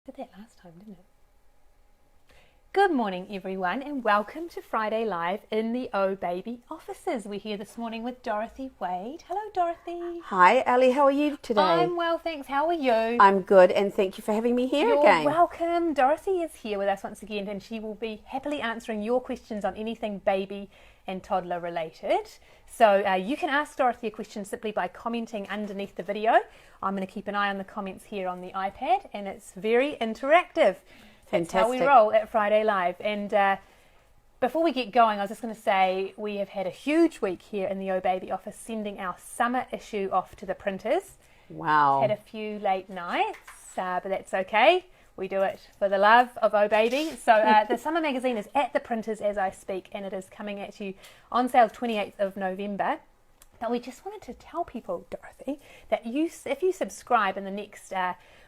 Did that last time, didn't it? Good morning, everyone, and welcome to Friday Live in the OHbaby offices. We're here this morning with Dorothy Waide. Hello, Dorothy. Hi, Ali. How are you today? I'm well, thanks. How are you? I'm good, and thank you for having me here again. You're welcome. Dorothy is here with us once again, and she will be happily answering your questions on anything baby and toddler related. So you can ask Dorothy a question simply by commenting underneath the video. I'm going to keep an eye on the comments here on the iPad, and it's very interactive. That's how we roll at Friday Live. And before we get going, I was just going to say we have had a huge week here in the OHbaby office sending our summer issue off to the printers. Wow. Had a few late nights, but that's okay. We do it for the love of OHbaby. So the summer magazine is at the printers as I speak, and it is coming at you on sale 28th of November. But we just wanted to tell people, Dorothy, that if you subscribe in the next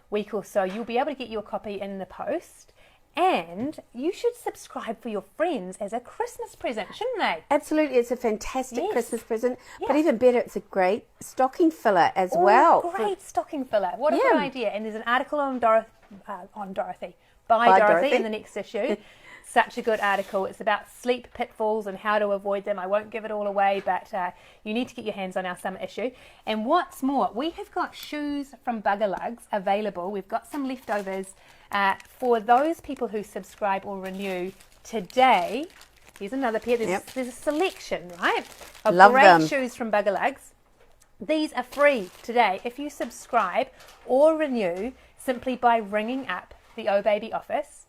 week or so, you'll be able to get your copy in the post. And you should subscribe for your friends as a Christmas present, shouldn't they? Absolutely. It's a fantastic Christmas present. Yeah. But even better, it's a great stocking filler as well. Great stocking filler. What a good idea. And there's an article on Dorothy, by Dorothy in the next issue. Such a good article. It's about sleep pitfalls and how to avoid them. I won't give it all away, but you need to get your hands on our summer issue. And what's more, we have got shoes from Buggerlugs available. We've got some leftovers for those people who subscribe or renew today. Here's another pair. There's a selection, right, of great shoes from Buggerlugs. These are free today if you subscribe or renew simply by ringing up the OHbaby office.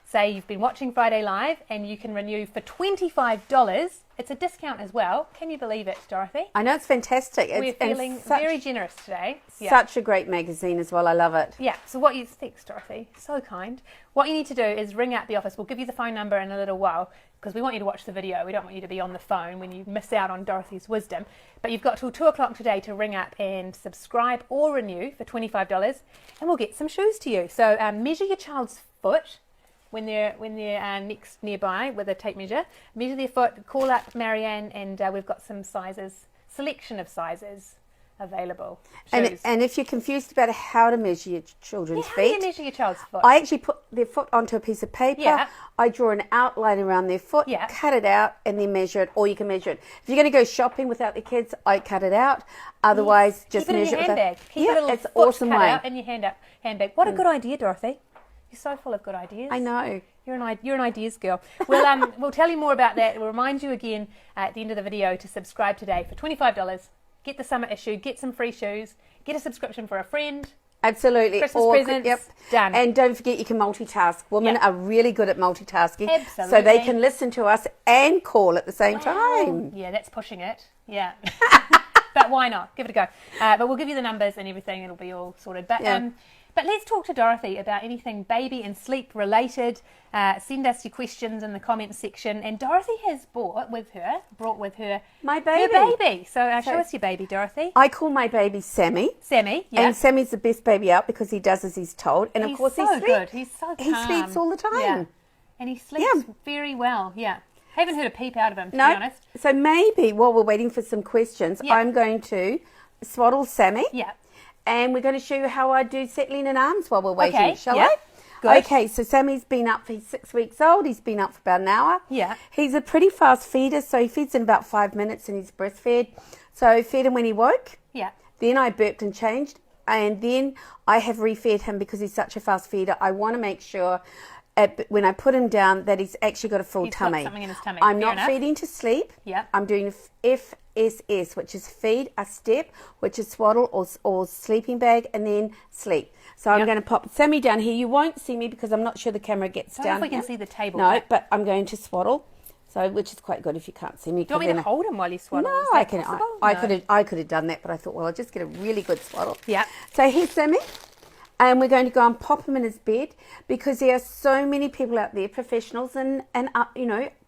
Say you've been watching Friday Live and you can renew for $25. It's a discount as well. Can you believe it, Dorothy? I know, it's fantastic. We're feeling very generous today. Such a great magazine as well. I love it. Yeah, so thanks, Dorothy. So kind. What you need to do is ring out the office. We'll give you the phone number in a little while because we want you to watch the video. We don't want you to be on the phone when you miss out on Dorothy's wisdom. But you've got till 2 o'clock today to ring up and subscribe or renew for $25 and we'll get some shoes to you. So measure your child's foot. When they're next nearby with a tape measure, measure their foot, call up Marianne, and we've got some selection of sizes available. And if you're confused about how to measure your children's feet, how do you measure your child's foot? I actually put their foot onto a piece of paper. Yeah. I draw an outline around their foot, cut it out, and then measure it, or you can measure it. If you're going to go shopping without the kids, I cut it out. Otherwise, just keep it measure in your handbag. Keep a little it's foot awesome cut way. out in your handbag. What a good idea, Dorothy. You're so full of good ideas. I know. You're an ideas girl. We'll tell you more about that. We'll remind you again at the end of the video to subscribe today for $25. Get the summer issue, get some free shoes, get a subscription for a friend. Absolutely. Christmas presents, done. And don't forget you can multitask. Women are really good at multitasking. Absolutely. So they can listen to us and call at the same time. Yeah, that's pushing it. Yeah. But why not? Give it a go. But we'll give you the numbers and everything. It'll be all sorted. But let's talk to Dorothy about anything baby and sleep related. Send us your questions in the comments section. And Dorothy has brought with her my baby. Her baby. So show us your baby, Dorothy. I call my baby Sammy. Sammy, yeah. And Sammy's the best baby out because he does as he's told. And of course he's so good. He's so calm. He sleeps all the time. Yeah. And he sleeps very well. Yeah. Haven't heard a peep out of him, to be honest. So maybe while we're waiting for some questions, I'm going to swaddle Sammy. Yeah. And we're going to show you how I do settling in arms while we're waiting, shall I? Good. Okay, so Sammy's been up, he's 6 weeks old, he's been up for about an hour. Yeah. He's a pretty fast feeder, so he feeds in about 5 minutes and he's breastfed. So I fed him when he woke. Yeah. Then I burped and changed. And then I have refed him because he's such a fast feeder. I want to make sure when I put him down that he's actually got a full tummy. Got something in his tummy. I'm not feeding to sleep. Yeah. I'm doing FSS, which is feed, a step, which is swaddle or sleeping bag, and then sleep. So I'm going to pop Sammy down here. You won't see me because I'm not sure the camera gets down. I don't know if we can see the table. No, but I'm going to swaddle. So, which is quite good if you can't see me. Do you want me to hold him while you swaddle? No, I can. I could have done that, but I thought, well, I'll just get a really good swaddle. Yeah. So here's Sammy. And we're going to go and pop him in his bed because there are so many people out there, professionals and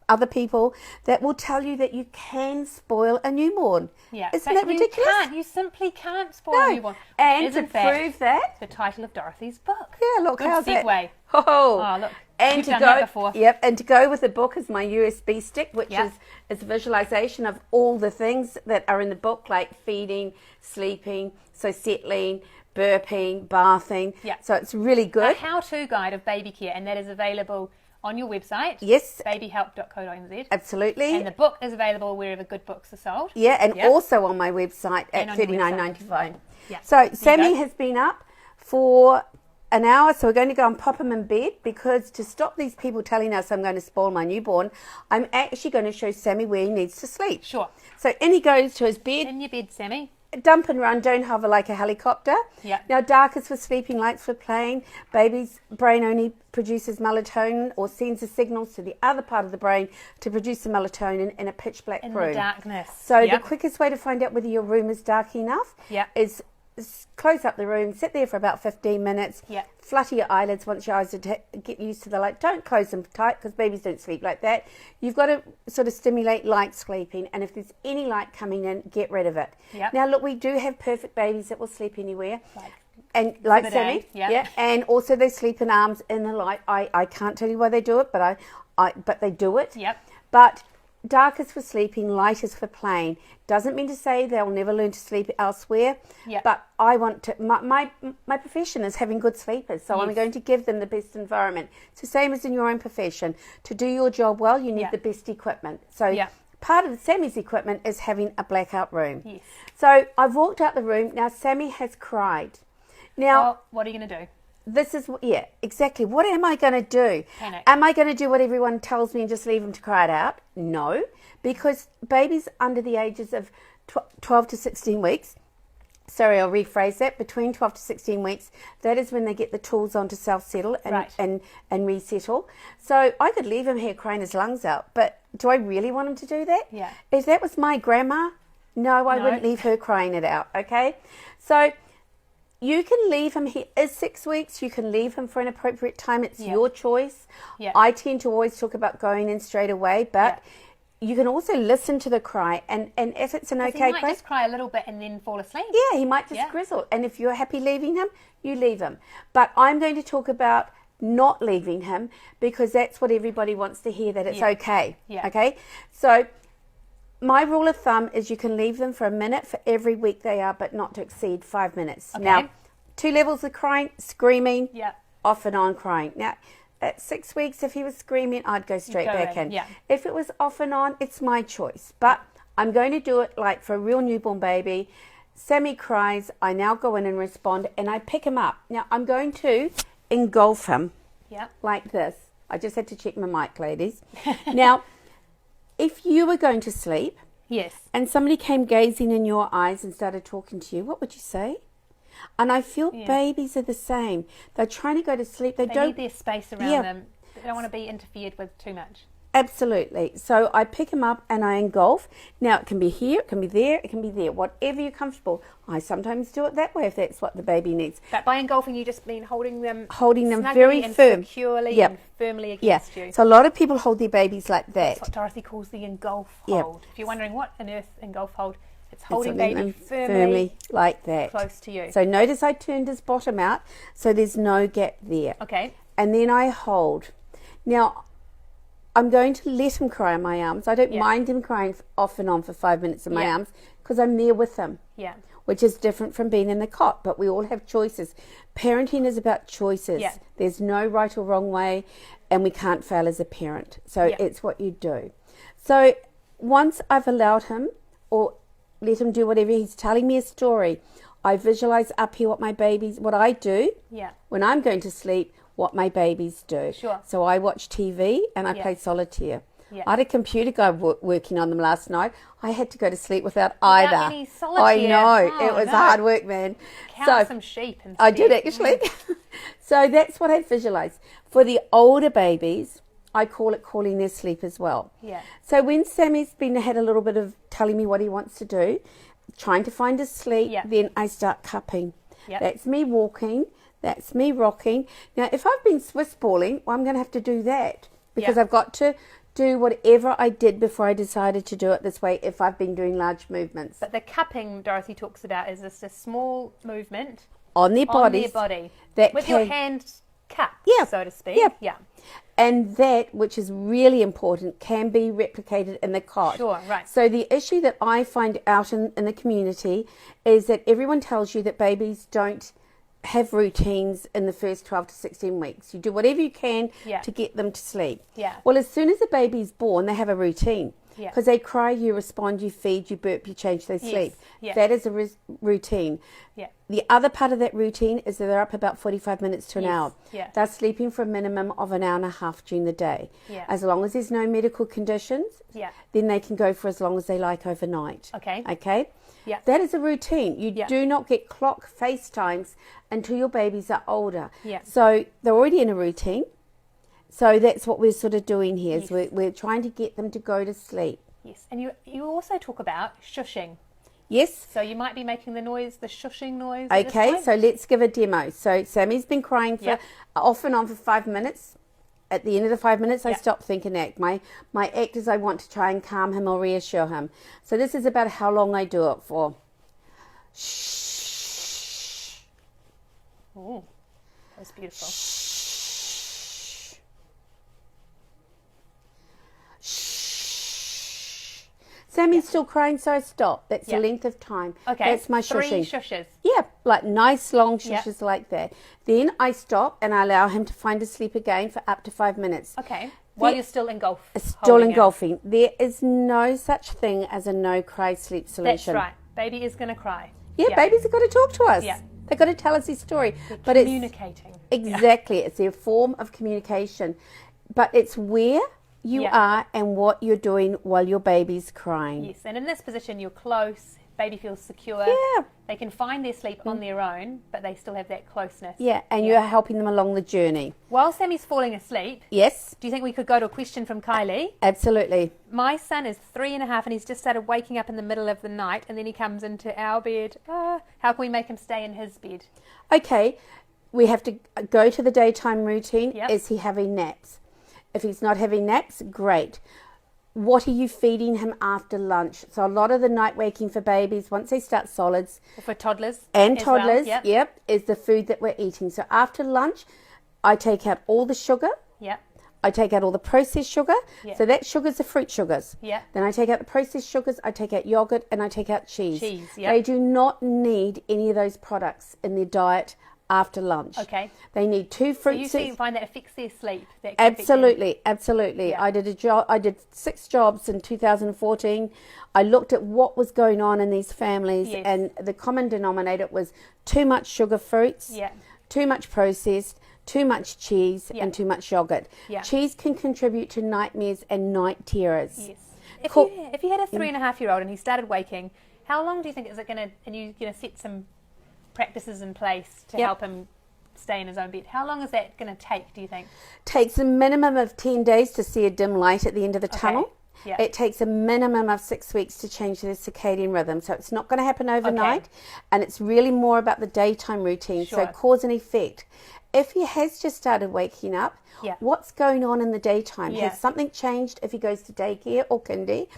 other people that will tell you that you can spoil a newborn. Yeah. Isn't that ridiculous? You simply can't spoil a newborn. And to prove that, the title of Dorothy's book. Yeah, look, good how's segue. That? Oh, look. And You've done that before. Yep, and to go with the book is my USB stick, which is a visualization of all the things that are in the book, like feeding, sleeping, so settling, burping, bathing. Yeah. So it's really A good. how-to guide of baby care, and that is available on your website. Yes. babyhelp.co.nz. Absolutely. And the book is available wherever good books are sold. Yeah, and also on my website at And on your $39.95. Yeah. So Sammy has been up for an hour, so we're going to go and pop him in bed, because to stop these people telling us I'm going to spoil my newborn, I'm actually going to show Sammy where he needs to sleep. Sure. So in he goes to his bed. In your bed, Sammy. Dump and run, don't hover like a helicopter. Yeah. Now, dark is for sleeping, lights for playing. Baby's brain only produces melatonin or sends the signals to the other part of the brain to produce the melatonin in a pitch black room. In the darkness. So the quickest way to find out whether your room is dark enough is close up the room, sit there for about 15 minutes, flutter your eyelids once your eyes get used to the light. Don't close them tight, because babies don't sleep like that. You've got to sort of stimulate light sleeping, and if there's any light coming in, get rid of it. Now look, we do have perfect babies that will sleep anywhere. Like Sammy, and also they sleep in arms in the light. I can't tell you why they do it, but they do it. But dark is for sleeping, light is for playing. Doesn't mean to say they'll never learn to sleep elsewhere. But I want to. My profession is having good sleepers, so I'm going to give them the best environment. It's the same as in your own profession. To do your job well, you need the best equipment. So part of Sammy's equipment is having a blackout room. So I've walked out the room. Now Sammy has cried. Now, what are you going to do? This is, exactly. What am I going to do? Panic. Am I going to do what everyone tells me and just leave them to cry it out? No, because babies under the ages of 12 to 16 weeks, sorry, I'll rephrase that, between 12 to 16 weeks, that is when they get the tools on to self-settle and resettle. So I could leave him here crying his lungs out, but do I really want him to do that? If that was my grandma, no, I wouldn't leave her crying it out, okay? So you can leave him. He is 6 weeks. You can leave him for an appropriate time. It's your choice. I tend to always talk about going in straight away, but you can also listen to the cry. And if it's an okay cry, he might just cry a little bit and then fall asleep. Yeah, he might just grizzle. And if you're happy leaving him, you leave him. But I'm going to talk about not leaving him, because that's what everybody wants to hear, that it's okay. Okay? So my rule of thumb is you can leave them for a minute for every week they are, but not to exceed 5 minutes. Now, 2 levels of crying: screaming, off and on crying. Now, at 6 weeks, if he was screaming, I'd go straight back in. If it was off and on, it's my choice. But I'm going to do it like for a real newborn baby. Sammy cries, I now go in and respond, and I pick him up. Now, I'm going to engulf him like this. I just had to check my mic, ladies. Now, if you were going to sleep, and somebody came gazing in your eyes and started talking to you, what would you say? And I feel babies are the same. They're trying to go to sleep. They don't need their space around them. They don't want to be interfered with too much. Absolutely. So I pick him up and I engulf. Now, it can be here, it can be there, it can be there. Whatever you're comfortable. I sometimes do it that way if that's what the baby needs. But by engulfing, you just mean holding them very and firm, securely and firmly against you. So a lot of people hold their babies like that. That's what Dorothy calls the engulf hold. If you're wondering what on earth engulf hold, it's holding baby firmly like that, close to you. So notice I turned his bottom out, so there's no gap there. Okay. And then I hold. Now, I'm going to let him cry in my arms. I don't mind him crying off and on for 5 minutes in my arms, because I'm there with him. Which is different from being in the cot, but we all have choices. Parenting is about choices. There's no right or wrong way, and we can't fail as a parent. So it's what you do. So once I've allowed him, or let him do whatever, he's telling me a story, I visualize up here what I do when I'm going to sleep, what my babies do. So I watch TV and I play solitaire. I had a computer guy working on them last night. I had to go to sleep without either. Any solitaire. I know. It was hard work, man. Count some sheep instead. I did actually. So that's what I visualize. For the older babies, I call it calling their sleep as well. So when Sammy's had a little bit of telling me what he wants to do, trying to find his sleep, then I start cupping. That's me walking. That's me rocking. Now, if I've been Swiss balling, well, I'm going to have to do that, because I've got to do whatever I did before I decided to do it this way if I've been doing large movements. But the cupping Dorothy talks about is just a small movement on their body that with your hand cupped, so to speak. And that, which is really important, can be replicated in the cot. So the issue that I find out in the community is that everyone tells you that babies don't have routines in the first 12 to 16 weeks. You do whatever you can to get them to sleep. Yeah. Well, as soon as a baby's born, they have a routine. Yeah. Because they cry, you respond, you feed, you burp, you change, they sleep. Yeah. That is a routine. Yeah. The other part of that routine is that they're up about 45 minutes to an hour. Yeah. They're sleeping for a minimum of an hour and a half during the day. Yeah. As long as there's no medical conditions, then they can go for as long as they like overnight. Okay? Yeah. That is a routine. You do not get clock FaceTimes until your babies are older. Yeah. So they're already in a routine. So that's what we're sort of doing here. Is we're trying to get them to go to sleep. Yes. And you also talk about shushing. Yes. So you might be making the shushing noise. Okay, so let's give a demo. So Sammy's been crying for off and on for 5 minutes. At the end of the 5 minutes, I stop, think, and act. My act is I want to try and calm him or reassure him. So this is about how long I do it for. Shh. Oh, that was beautiful. Sammy's still crying, so I stop. That's the length of time. Okay. That's my shushing. 3 shushes. Yeah, like nice long shushes like that. Then I stop and I allow him to find a sleep again for up to 5 minutes. Okay. While you're still engulfing. Still engulfing. There is no such thing as a no cry sleep solution. That's right. Baby is going to cry. Yeah, babies have got to talk to us. Yeah. They've got to tell us their story. But communicating. Exactly. It's their form of communication. But it's where you are and what you're doing while your baby's crying. Yes, and in this position you're close, baby feels secure. Yeah. They can find their sleep on their own, but they still have that closeness. Yeah, and you're helping them along the journey. While Sammy's falling asleep, yes, do you think we could go to a question from Kylie? Absolutely. My son is 3.5 and he's just started waking up in the middle of the night and then he comes into our bed. How can we make him stay in his bed? Okay, we have to go to the daytime routine. Yep. Is he having naps? If he's not having naps, great. What are you feeding him after lunch? So a lot of the night waking for babies, once they start solids. For toddlers. And toddlers, well. is the food that we're eating. So after lunch, I take out all the sugar. Yep. I take out all the processed sugar. Yep. So that sugar's the fruit sugars. Yep. Then I take out the processed sugars, I take out yogurt, and I take out cheese. Cheese, yep. They do not need any of those products in their diet after lunch. Okay. They need 2 fruits. So you find that affects their sleep? That Absolutely. Yeah. I did 6 jobs in 2014. I looked at what was going on in these families, and the common denominator was too much sugar fruits, too much processed, too much cheese, and too much yogurt. Yeah. Cheese can contribute to nightmares and night terrors. Yes. If you had a 3.5-year-old and he started waking, how long do you think is it going to? And you're going to set some practices in place to help him stay in his own bed. How long is that going to take, do you think? Takes a minimum of 10 days to see a dim light at the end of the tunnel. Yeah. It takes a minimum of 6 weeks to change their circadian rhythm. So it's not going to happen overnight. And it's really more about the daytime routine. Sure. So cause and effect. If he has just started waking up, what's going on in the daytime? Has something changed if he goes to daycare or kindy?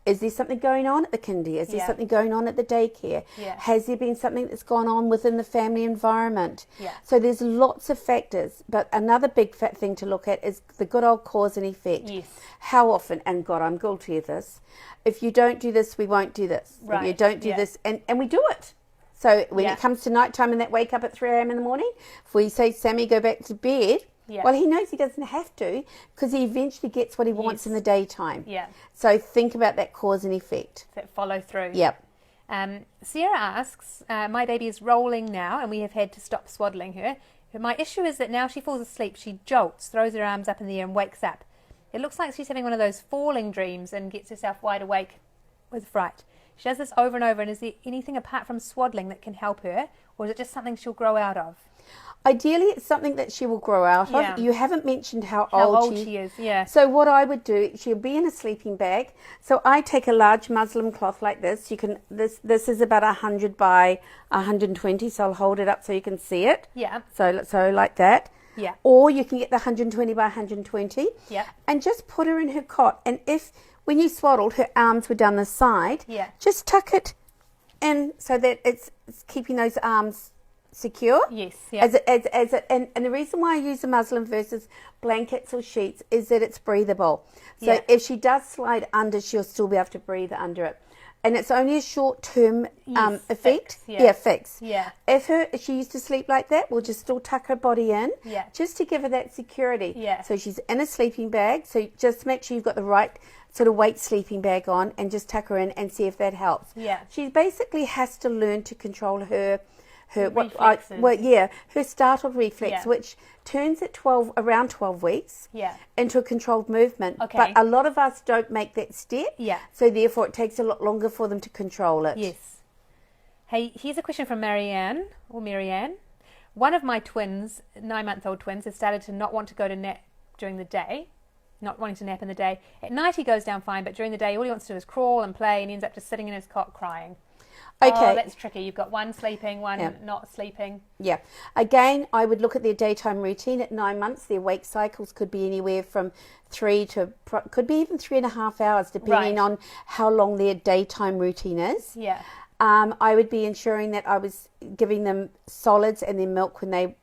Is there something going on at the kindy? Is there something going on at the daycare? Has there been something that's gone on within the family environment? So there's lots of factors. But another big fat thing to look at is the good old cause and effect. Yes. How often, and God, I'm guilty of this, if you don't do this, we won't do this. Right. If you don't do this, and we do it. So when it comes to nighttime and that wake up at 3 a.m. in the morning, if we say, Sammy, go back to bed, well, he knows he doesn't have to because he eventually gets what he wants in the daytime. So think about that cause and effect. That follow through. Yep. Sarah asks, my baby is rolling now and we have had to stop swaddling her. My issue is that now she falls asleep, she jolts, throws her arms up in the air and wakes up. It looks like she's having one of those falling dreams and gets herself wide awake with fright. She does this over and over, and is there anything apart from swaddling that can help her, or is it just something she'll grow out of? Ideally, it's something that she will grow out of. You haven't mentioned how old she is. So what I would do, she'll be in a sleeping bag. So I take a large muslin cloth like this. You can this is about 100 by 120, so I'll hold it up so you can see it. So like that. Or you can get the 120 by 120. And just put her in her cot. And if when you swaddled, her arms were down the side, just tuck it in so that it's keeping those arms secure. And the reason why I use a muslin versus blankets or sheets is that it's breathable. So if she does slide under, she'll still be able to breathe under it. and it's only a short-term effect. Fix. Yeah. If she used to sleep like that, we'll just still tuck her body in, just to give her that security. Yeah. So she's in a sleeping bag. So just make sure you've got the right sort of weight sleeping bag on, and just tuck her in and see if that helps. Yeah. She basically has to learn to control her reflexes. her startled reflex, Yeah. which turns at around 12 weeks Yeah. into a controlled movement. Okay. But a lot of us don't make that step. Yeah. So therefore it takes a lot longer for them to control it. Yes. Hey, here's a question from Marianne. One of my twins, 9-month-old twins, has started to not want to go to nap during the day, not wanting to nap in the day. At night he goes down fine, but during the day all he wants to do is crawl and play, and he ends up just sitting in his cot crying. Okay. Oh, that's tricky. You've got one sleeping, one not sleeping. Yeah. Again, I would look at their daytime routine at 9 months. Their wake cycles could be anywhere from 3 to even 3.5 hours, depending on how long their daytime routine is. Yeah. I would be ensuring that I was giving them solids and then milk when they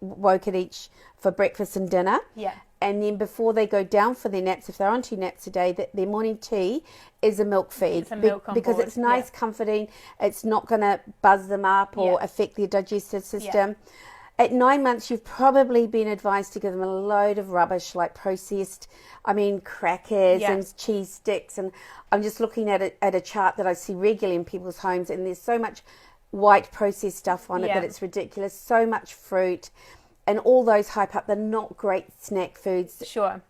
woke at each for breakfast and dinner. Yeah. And then before they go down for their naps, if they're on 2 naps a day, that their morning tea is a milk feed. It's a milk on because board. it's nice, comforting. It's not going to buzz them up or affect their digestive system. At 9 months, you've probably been advised to give them a load of rubbish like processed, crackers and cheese sticks. And I'm just looking at a chart that I see regularly in people's homes, and there's so much white processed stuff on it that it's ridiculous. So much fruit. And all those hype up, they're not great snack foods. Sure.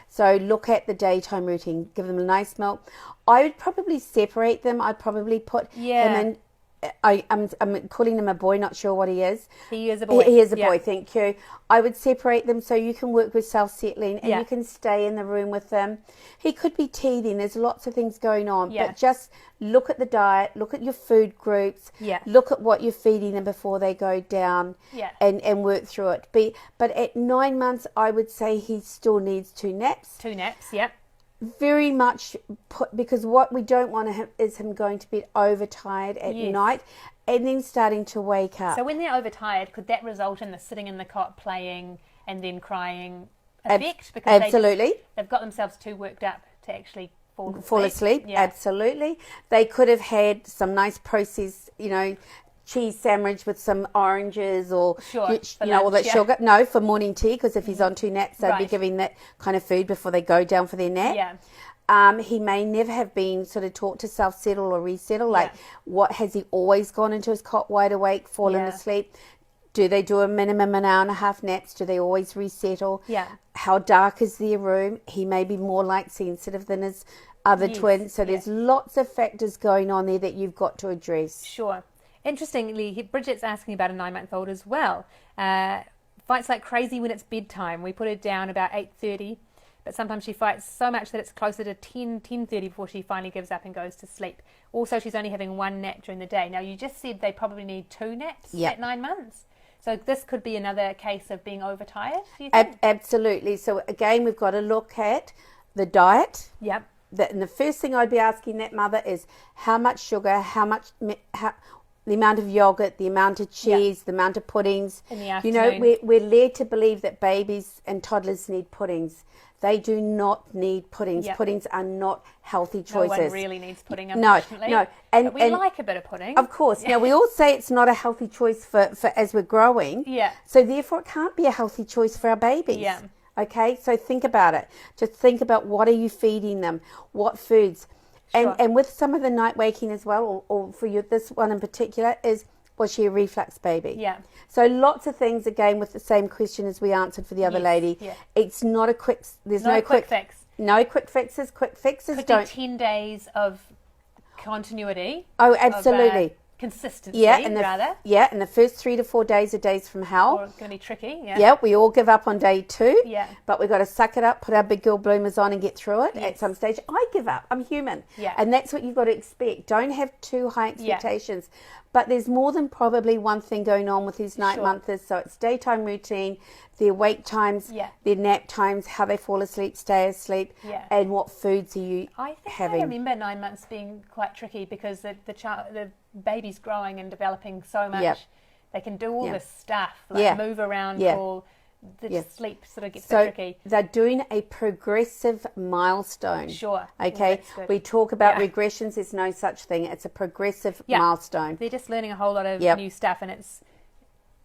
So look at the daytime routine. Give them a nice milk. I would probably separate them. I'd probably put him in. I'm calling him a boy, not sure what he is. He is a boy. He is a boy, thank you. I would separate them so you can work with self-settling and you can stay in the room with them. He could be teething. There's lots of things going on. But just look at the diet, look at your food groups, look at what you're feeding them before they go down and work through it. But at 9 months, I would say he still needs 2 naps. 2 naps, yep. Very much because what we don't want is him going to be overtired at night and then starting to wake up. So when they're overtired, could that result in the sitting in the cot playing and then crying effect? Because absolutely. They've got themselves too worked up to actually fall asleep. Yeah. Absolutely. They could have had some nice processed, cheese sandwich with some oranges or all that sugar. No, for morning tea, because if he's on 2 naps, they'd be giving that kind of food before they go down for their nap. He may never have been sort of taught to self-settle or resettle. Like, what has he always gone into his cot wide awake, fallen asleep? Do they do a minimum an hour and a half naps? Do they always resettle? How dark is their room? He may be more light sensitive than his other twins. So there's lots of factors going on there that you've got to address. Sure. Interestingly, Bridget's asking about a 9-month-old as well. Fights like crazy when it's bedtime. We put her down about 8:30, but sometimes she fights so much that it's closer to 10:30 before she finally gives up and goes to sleep. Also, she's only having 1 nap during the day. Now, you just said they probably need 2 naps at 9 months. So this could be another case of being overtired, do you think? Absolutely. So again, we've got to look at the diet. Yep. And the first thing I'd be asking that mother is how much sugar, the amount of yogurt, the amount of cheese, the amount of puddings. In the afternoon. We're led to believe that babies and toddlers need puddings. They do not need puddings. Puddings are not healthy choices. No one really needs pudding, unfortunately. No. But we like a bit of pudding. Of course. Now, we all say it's not a healthy choice for as we're growing. So therefore, it can't be a healthy choice for our babies. Okay? So think about it. Just think about, what are you feeding them? What foods? And with some of the night waking as well, or for you, this one in particular, was she a reflux baby? So lots of things, again, with the same question as we answered for the other lady. It's not a quick, there's no quick fix. No quick fixes. Quick fixes Could be 10 days of continuity. Oh, absolutely. Of, consistency, rather. And the first 3 to 4 days are days from hell. Or it's going to be tricky, we all give up on day 2. Yeah. But we've got to suck it up, put our big girl bloomers on and get through it. At some stage, I give up. I'm human. And that's what you've got to expect. Don't have too high expectations. But there's more than probably one thing going on with these 9-monthers. So it's daytime routine, their wake times, their nap times, how they fall asleep, stay asleep, and what foods are you having. I remember 9 months being quite tricky because the baby's growing and developing so much. They can do all this stuff, like move around, crawl, the sleep sort of gets a bit tricky. They're doing a progressive milestone. Sure. Okay. We talk about regressions. There's no such thing. It's a progressive milestone. They're just learning a whole lot of new stuff, and it's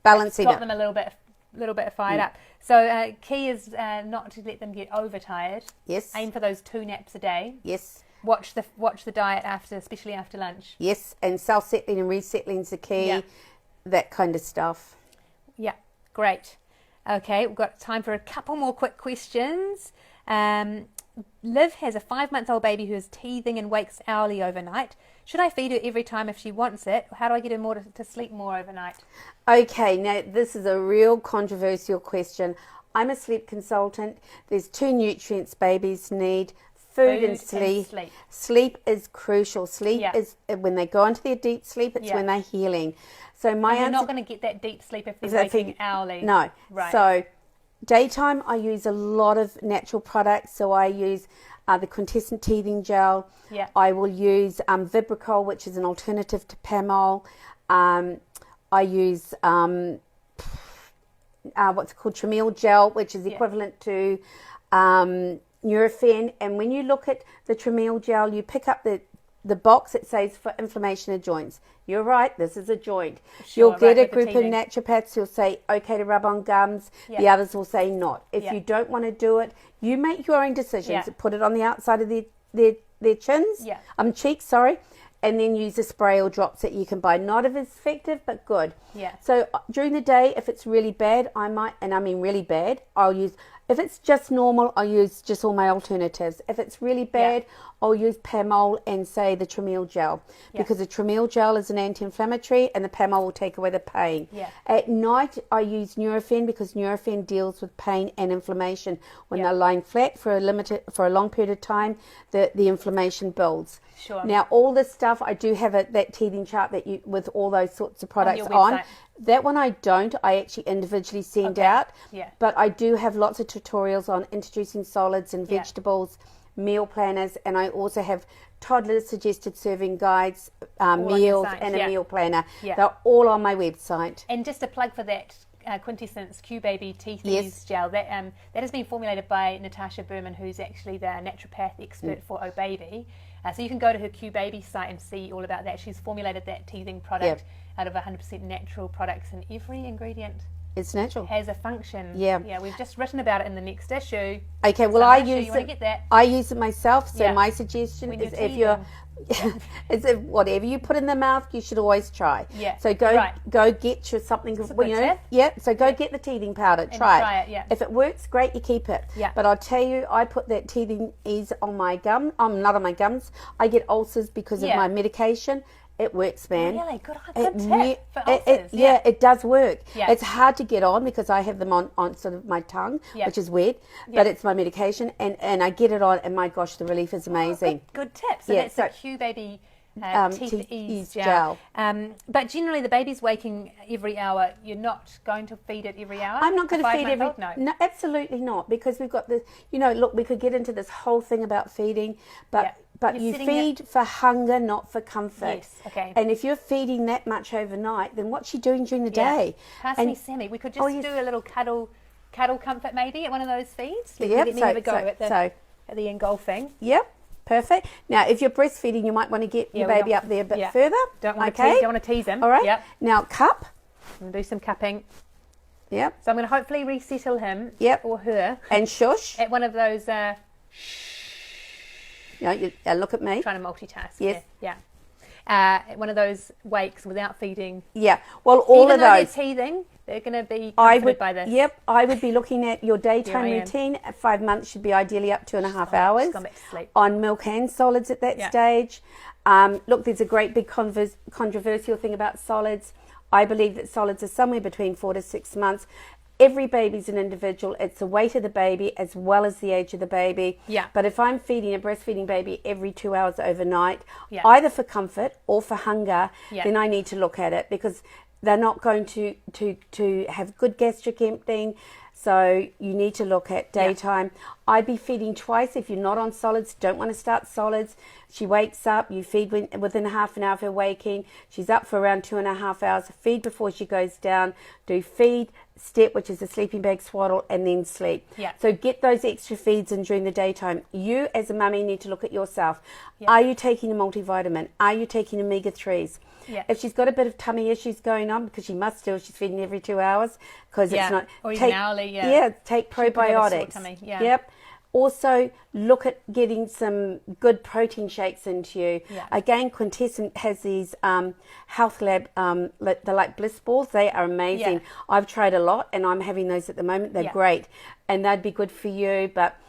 balancing got them a little bit fired up. So key is not to let them get overtired. Yes. Aim for those 2 naps a day. Yes. Watch the diet especially after lunch. Yes, and self-settling and resettling is the key. That kind of stuff. Yeah, great. Okay, we've got time for a couple more quick questions. Liv has a 5-month-old baby who is teething and wakes hourly overnight. Should I feed her every time if she wants it? How do I get her to sleep more overnight? Okay, now this is a real controversial question. I'm a sleep consultant. There's 2 nutrients babies need. Food and sleep. Sleep is crucial. Sleep is when they go into their deep sleep. It's when they're healing. So you're not going to get that deep sleep if they're waking hourly. No. Right. So daytime, I use a lot of natural products. So I use the quintessent teething gel. Yeah. I will use Vibracol, which is an alternative to Pamol. I use what's called Trameal gel, which is equivalent to Nurofen. And when you look at the Trameal gel, you pick up the box, it says for inflammation of joints. You're right, this is a joint. Sure, you'll get a group of naturopaths who'll say okay to rub on gums. The others will say not. If you don't want to do it, you make your own decisions. Put it on the outside of their chins, cheeks, sorry, and then use a spray or drops that you can buy. Not as effective, but good. So during the day, if it's really bad, I might, and I mean really bad, I'll use, if it's just normal, I'll use just all my alternatives. If it's really bad, I'll use Pamol and say the Trameal gel, because the Trameal gel is an anti-inflammatory and the Pamol will take away the pain. At night, I use Nurofen because Nurofen deals with pain and inflammation. When they're lying flat for a long period of time, the inflammation builds. Sure. Now, all this stuff, I do have that teething chart that you with all those sorts of products on. That one I don't. I actually individually send out. But I do have lots of tutorials on introducing solids and vegetables, meal planners, and I also have toddlers suggested serving guides, meals, and a meal planner. They're all on my website. And just a plug for that quintessence OHbaby teeth ease gel that has been formulated by Natasha Berman, who's actually the naturopath expert for OHbaby. So you can go to her OHbaby site and see all about that. She's formulated that teething product out of 100% natural products, and every ingredient it's natural has a function. Yeah, we've just written about it in the next issue. Okay, well, I use it. I use it myself. So my suggestion is if you're is if whatever you put in the mouth, you should always try. So go get you something. So go get the teething powder. Try it. If it works, great, you keep it. But I'll tell you, I put that teething ease on my gum. Not on my gums. I get ulcers because of my medication. It works, man. Really? Good tip for ulcers. It does work. It's hard to get on because I have them on sort of my tongue, which is weird, but it's my medication, and I get it on, and my gosh, the relief is amazing. Good tip. So that's the OHbaby teeth ease gel. But generally, the baby's waking every hour. You're not going to feed it every hour? I'm not going to feed every... No, absolutely not, because we've got the... look, we could get into this whole thing about feeding, but you feed for hunger, not for comfort. Yes, okay. And if you're feeding that much overnight, then what's she doing during the day? Pass me Sammy. We could just do a little cuddle comfort maybe at one of those feeds. Let me have a go at the engulfing. Yep, perfect. Now, if you're breastfeeding, you might want to get your baby up there a bit further. Don't want to tease him. All right. Now, cup. I'm going to do some cupping. Yep. So I'm going to hopefully resettle him or her. And shush. At one of those... look at me. Trying to multitask. Yes. One of those wakes without feeding. Yeah. Well, all of those. They're teething, they're going to be comforted by this. Yep. I would be looking at your daytime routine. At 5 months should be ideally up 2.5 hours. She's gone back to sleep. On milk and solids at that stage. Look, there's a great big controversial thing about solids. I believe that solids are somewhere between 4 to 6 months. Every baby's an individual. It's the weight of the baby as well as the age of the baby. But if I'm feeding a breastfeeding baby every 2 hours overnight, either for comfort or for hunger, then I need to look at it, because they're not going to have good gastric emptying. So you need to look at daytime. I'd be feeding twice. If you're not on solids, don't want to start solids. She wakes up, you feed within half an hour of her waking. She's up for around 2.5 hours. Feed before she goes down. Do feed, step, which is a sleeping bag swaddle, and then sleep. Yeah. So get those extra feeds in during the daytime. You as a mummy need to look at yourself. Yeah. Are you taking a multivitamin? Are you taking omega-3s? Yeah. If she's got a bit of tummy issues going on, because she must do, she's feeding every 2 hours, because it's not, or even hourly, take She could have a sore probiotics. tummy, yeah. Yep. Also, look at getting some good protein shakes into you. Yeah. Again, Quintessence has these Health Lab, they're like bliss balls. They are amazing. Yeah. I've tried a lot, and I'm having those at the moment. They're great, and they'd be good for you. But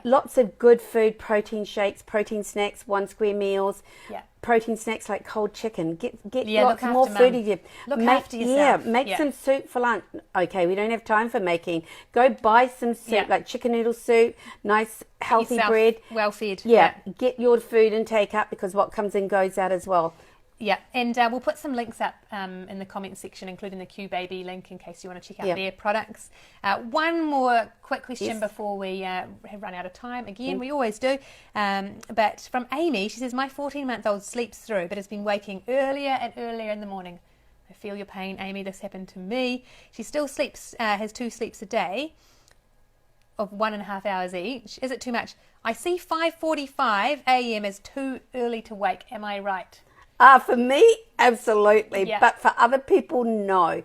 lots of good food, protein shakes, protein snacks, 1 square meals. Yeah. Protein snacks like cold chicken. Get look lots more after food mum. in you. Look after yourself. Make some soup for lunch. Okay, we don't have time for making. Go buy some soup, like chicken noodle soup, nice healthy bread. Well fed. Yeah, get your food intake up, because what comes in goes out as well. Yeah, and we'll put some links up in the comment section, including the OHbaby link, in case you want to check out their products. One more quick question before we have run out of time. Again, we always do. But from Amy, she says, my 14-month-old sleeps through, but has been waking earlier and earlier in the morning. I feel your pain, Amy. This happened to me. She still sleeps, has 2 sleeps a day of 1.5 hours each. Is it too much? I see 5:45 a.m. as too early to wake. Am I right? For me, absolutely. Yeah. But for other people, no.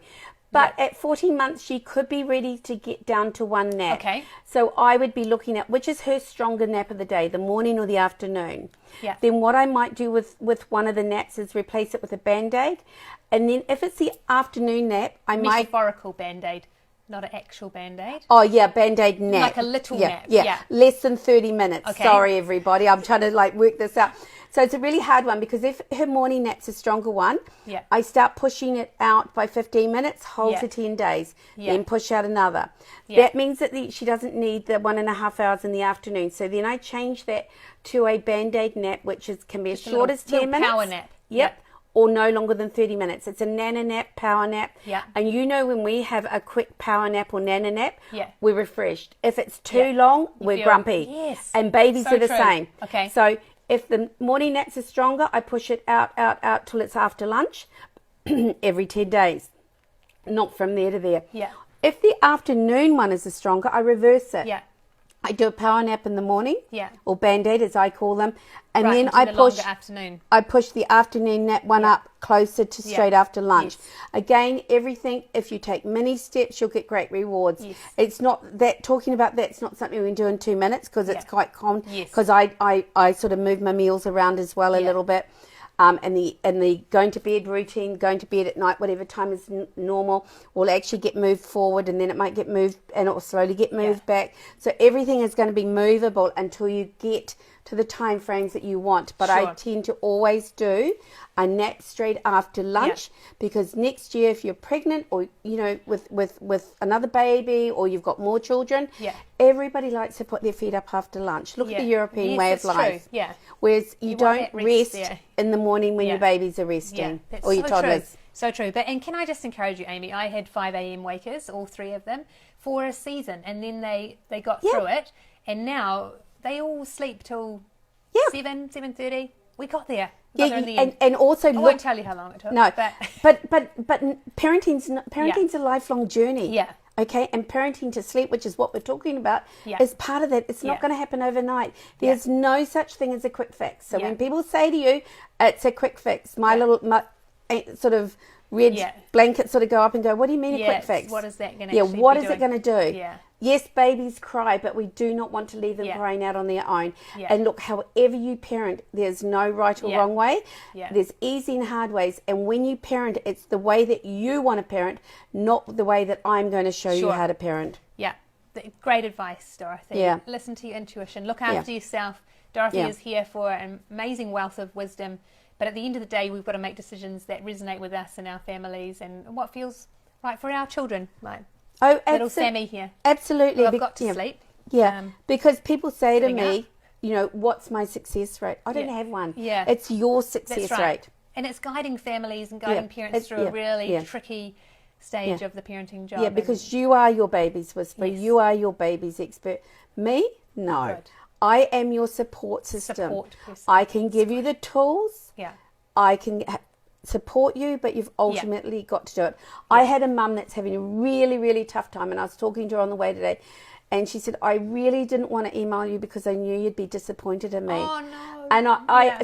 But at 14 months, she could be ready to get down to 1 nap. Okay. So I would be looking at which is her stronger nap of the day, the morning or the afternoon. Yeah. Then what I might do with one of the naps is replace it with a Band-Aid. And then if it's the afternoon nap, I might... Metaphorical Band-Aid, not an actual Band-Aid. Oh, yeah, Band-Aid nap. Like a little nap. Yeah, less than 30 minutes. Okay. Sorry, everybody. I'm trying to work this out. So it's a really hard one, because if her morning nap's a stronger one, I start pushing it out by 15 minutes, hold for 10 days, then push out another. That means that she doesn't need the 1.5 hours in the afternoon. So then I change that to a Band-Aid nap, which can be as short as 10 minutes. Power nap. Yep. Or no longer than 30 minutes. It's a nana nap, power nap. Yeah. And when we have a quick power nap or nana nap, Yeah. we're refreshed. If it's too long, we're grumpy. Yes. And babies So are the true. same. Okay. So if the morning naps are stronger, I push it out till it's after lunch every 10 days. Not from there to there. Yeah. If the afternoon one is the stronger, I reverse it. Yeah. I do a power nap in the morning. Yeah. Or Band-Aid, as I call them. And Right, then into I the push... longer afternoon. I push the afternoon nap one up closer to straight after lunch. Yes. Again, everything, if you take mini steps, you'll get great rewards. Yes. It's not that, talking about that's not something we can do in 2 minutes, because it's quite common. Yes. Because I sort of move my meals around as well a little bit. And the going to bed routine, going to bed at night, whatever time is normal, will actually get moved forward, and then it might get moved, and it will slowly get moved back. So everything is going to be movable until you get to the time frames that you want. But I tend to always do a nap straight after lunch, because next year, if you're pregnant, or with another baby, or you've got more children, everybody likes to put their feet up after lunch. Look at the European way of life. True. Yeah. Whereas you don't rest in the morning when your babies are resting, or your toddlers. True. So true. And can I just encourage you, Amy? I had 5 a.m. wakers, all 3 of them, for a season, and then they got through it, and now they all sleep till 7:30. We got there. And also I won't tell you how long it took. No, but parenting's a lifelong journey. Yeah. Okay, and parenting to sleep, which is what we're talking about, is part of that. It's not going to happen overnight. There's no such thing as a quick fix. So when people say to you, it's a quick fix, my sort of red blanket sort of go up and go, what do you mean a quick fix? What is that going to do? What is it going to do? Yeah. Yes, babies cry, but we do not want to leave them crying out on their own. Yeah. And look, however you parent, there's no right or wrong way. Yeah. There's easy and hard ways. And when you parent, it's the way that you want to parent, not the way that I'm going to show you how to parent. Yeah. Great advice, Dorothy. Yeah. Listen to your intuition. Look after yourself. Dorothy is here for an amazing wealth of wisdom. But at the end of the day, we've got to make decisions that resonate with us and our families, and what feels right for our children. Like little Sammy here. Absolutely. Who I've got to sleep. Yeah, because people say to me, what's my success rate? I don't have one. Yeah. It's your success rate. And it's guiding families and guiding parents through a really tricky stage of the parenting job. Yeah, because you are your baby's whisperer. Yes. You are your baby's expert. Me? No. Good. I am your support system. Support person. I can give you the tools. Yeah. I can support you, but you've ultimately got to do it. I had a mum that's having a really, really tough time, and I was talking to her on the way today, and she said, I really didn't want to email you because I knew you'd be disappointed in me. Oh, no. And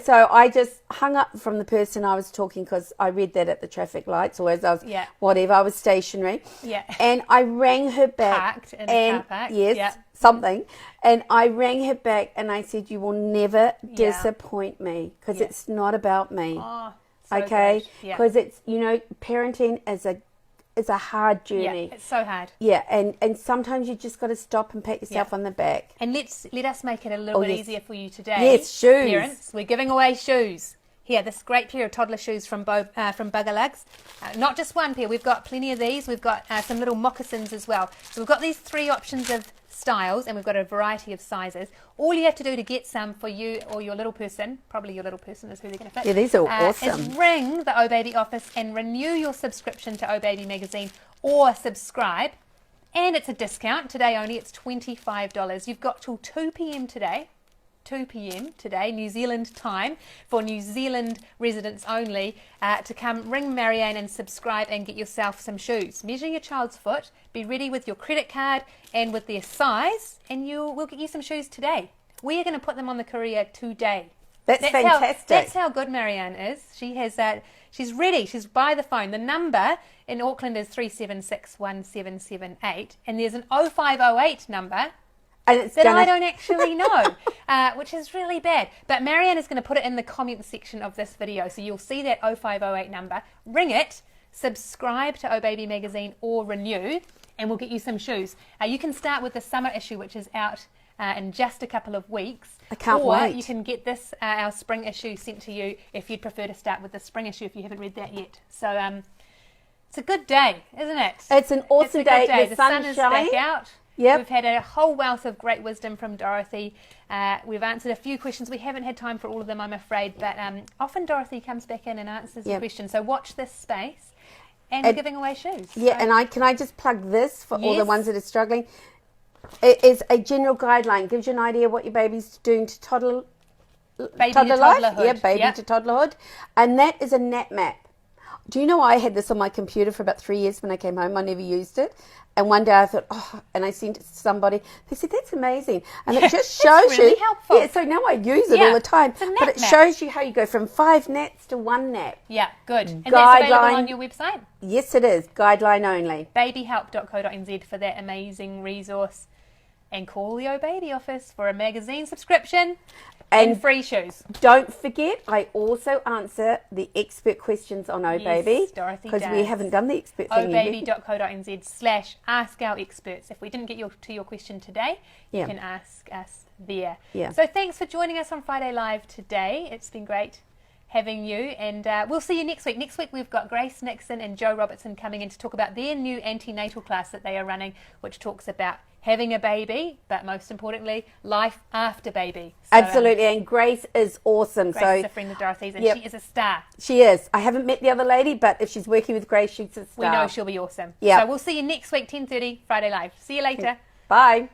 so I just hung up from the person I was talking, because I read that at the traffic lights, or as I was, whatever, I was stationary. Yeah. And I rang her back. Parked in a car park. Yes, something. And I rang her back and I said, you will never disappoint me, because it's not about me. Oh, so okay? Yeah. Because it's, parenting is a hard journey. Yeah, it's so hard. Yeah, and sometimes you just got to stop and pat yourself on the back. And let us make it a little bit easier for you today. Yes, shoes. Parents, we're giving away shoes. Here, this great pair of toddler shoes from Buggerlugs. Not just one pair, we've got plenty of these. We've got some little moccasins as well. So we've got these 3 options of styles, and we've got a variety of sizes. All you have to do to get some for you or your little person, probably your little person is who they're going to fit. Yeah, these are awesome. Is ring the OHbaby office and renew your subscription to OHbaby magazine, or subscribe. And it's a discount. Today only, it's $25. You've got till 2 p.m. today. 2 p.m. today, New Zealand time, for New Zealand residents only, to come ring Marianne and subscribe and get yourself some shoes. Measure your child's foot, be ready with your credit card and with their size, and we'll get you some shoes today. We are going to put them on the courier today. That's fantastic. That's how good Marianne is. She has she's ready. She's by the phone. The number in Auckland is 3761778, and there's an 0508 number that I don't actually know, which is really bad. But Marianne is going to put it in the comments section of this video, so you'll see that 0508 number. Ring it, subscribe to OHbaby magazine or renew, and we'll get you some shoes. You can start with the summer issue, which is out in just a couple of weeks. I can't wait. Or you can get this, our spring issue, sent to you if you'd prefer to start with the spring issue if you haven't read that yet. So it's a good day, isn't it? It's an awesome day. The sun is back out. Yep. We've had a whole wealth of great wisdom from Dorothy. We've answered a few questions. We haven't had time for all of them, I'm afraid, but often Dorothy comes back in and answers the question. So watch this space, and we're giving away shoes. Yeah, so. and can I just plug this for all the ones that are struggling? It is a general guideline. Gives you an idea what your baby's doing to toddler life. Yeah, baby to toddlerhood. And that is a nap map. Do you know I had this on my computer for about 3 years when I came home? I never used it. And one day I thought, and I sent it to somebody. They said, that's amazing. And it just shows it's really helpful. Yeah, so now I use it all the time. It's a nap but it map. shows you how you go from 5 naps to 1 nap. Yeah, good. And that's available on your website? Yes, it is. Guideline only. Babyhelp.co.nz for that amazing resource. And call the OHbaby office for a magazine subscription and free shoes. Don't forget, I also answer the expert questions on OHbaby. Yes, Dorothy does. Because we haven't done the expert thing OHbaby.co.nz/ask-our-experts. If we didn't get to your question today, you can ask us there. Yeah. So thanks for joining us on Friday Live today. It's been great having you, and we'll see you next week. Next week we've got Grace Nixon and Joe Robertson coming in to talk about their new antenatal class that they are running, which talks about having a baby, but most importantly, life after baby. So, absolutely, and Grace is awesome. Grace is a friend of Dorothy's, and she is a star. She is. I haven't met the other lady, but if she's working with Grace, she's a star. We know she'll be awesome. Yeah. So we'll see you next week, 10:30, Friday Live. See you later. Bye.